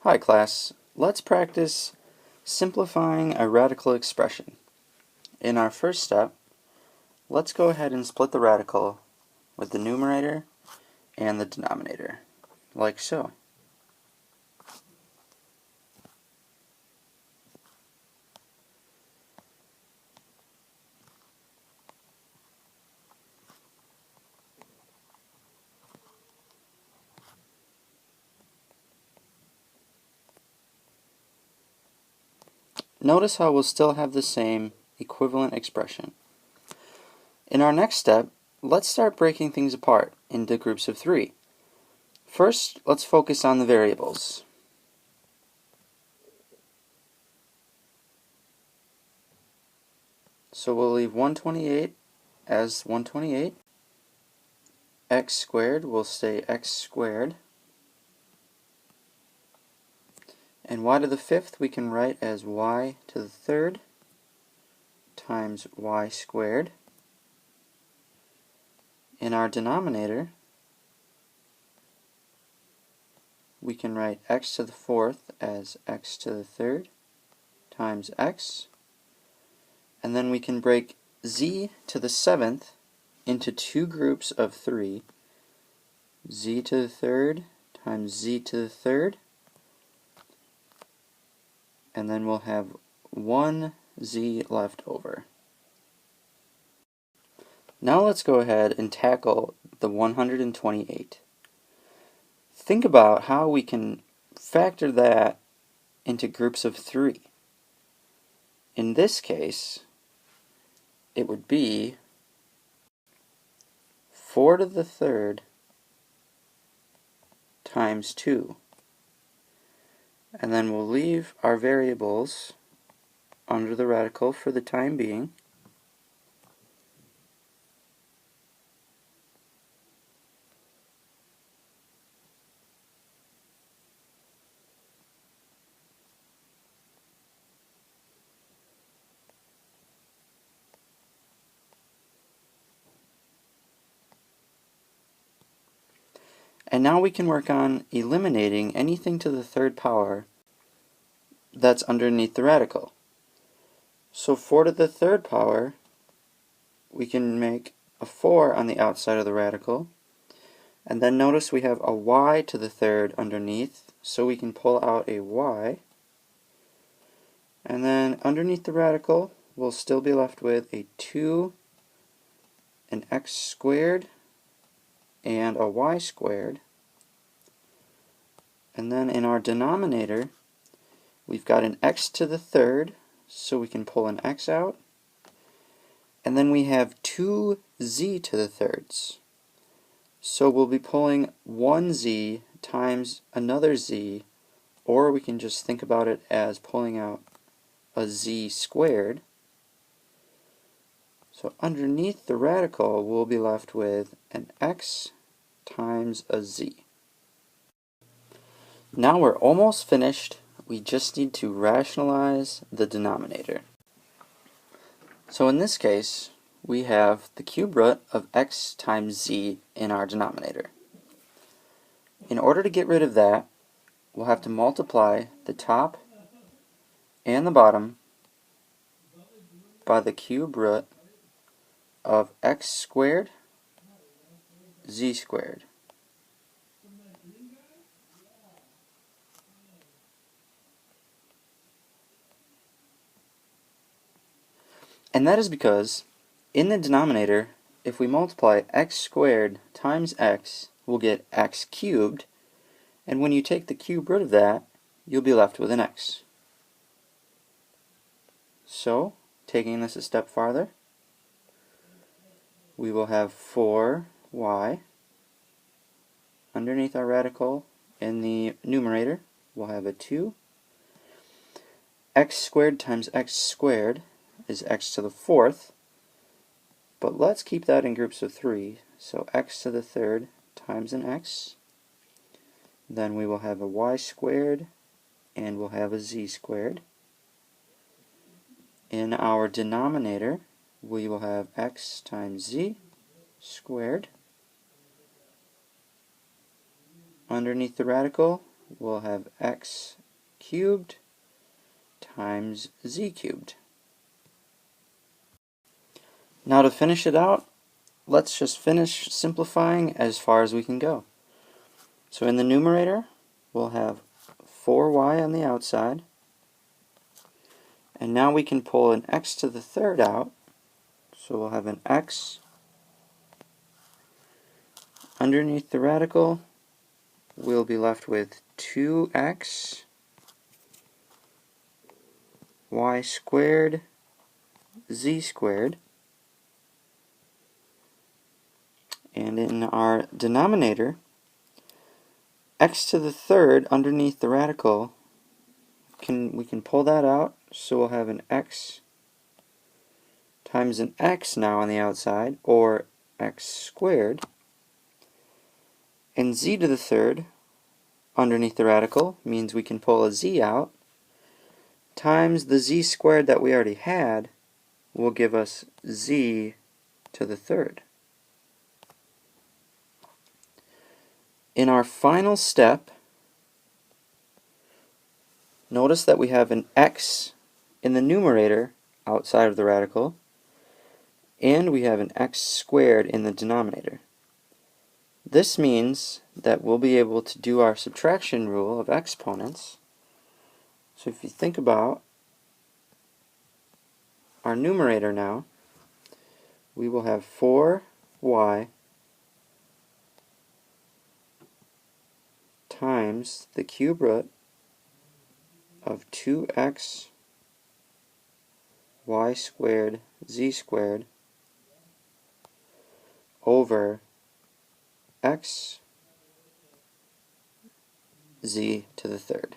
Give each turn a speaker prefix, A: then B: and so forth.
A: Hi class, let's practice simplifying a radical expression. In our first step, let's go ahead and split the radical with the numerator and the denominator, like so. Notice how we'll still have the same equivalent expression. In our next step, let's start breaking things apart into groups of 3. First, let's focus on the variables. So we'll leave 128 as 128. X squared will stay x squared. And y to the 5th we can write as y to the 3rd times y squared. In our denominator, we can write x to the 4th as x to the 3rd times x. And then we can break z to the 7th into 2 groups of 3. Z to the 3rd times z to the 3rd. And then we'll have 1 z left over. Now let's go ahead and tackle the 128. Think about how we can factor that into groups of 3. In this case, it would be 4 to the 3rd times 2. And then we'll leave our variables under the radical for the time being. And now we can work on eliminating anything to the 3rd power that's underneath the radical. So 4 to the 3rd power, we can make a 4 on the outside of the radical. And then notice we have a y to the 3rd underneath, so we can pull out a y. And then underneath the radical, we'll still be left with a 2, an x squared, and a y squared. And then in our denominator, we've got an x to the 3rd, so we can pull an x out. And then we have 2z to the 3rds. So we'll be pulling 1z times another z, or we can just think about it as pulling out a z squared. So underneath the radical, we'll be left with an x times a z. Now we're almost finished. We just need to rationalize the denominator. So in this case, we have the cube root of x times z in our denominator. In order to get rid of that, we'll have to multiply the top and the bottom by the cube root of x squared z squared. And that is because in the denominator, if we multiply x squared times x, we'll get x cubed, and when you take the cube root of that, you'll be left with an x. So, taking this a step farther, we will have 4y. Underneath our radical in the numerator, we'll have a 2. X squared times x squared is x to the 4th, but let's keep that in groups of 3, so x to the 3rd times an x. Then we will have a y squared, and we'll have a z squared. In our denominator, we will have x times z squared. Underneath the radical, we'll have x cubed times z cubed. Now to finish it out, let's just finish simplifying as far as we can go. So in the numerator, we'll have 4y on the outside, and now we can pull an x to the third out, so we'll have an x. Underneath the radical, we'll be left with 2x y squared z squared. And in our denominator, x to the third underneath the radical, we can pull that out, so we'll have an x times an x now on the outside, or x squared. And z to the third underneath the radical means we can pull a z out, times the z squared that we already had will give us z to the third. In our final step, notice that we have an x in the numerator outside of the radical, and we have an x squared in the denominator. This means that we'll be able to do our subtraction rule of exponents. So if you think about our numerator now, we will have 4y times the cube root of 2x y squared z squared over x z to the third.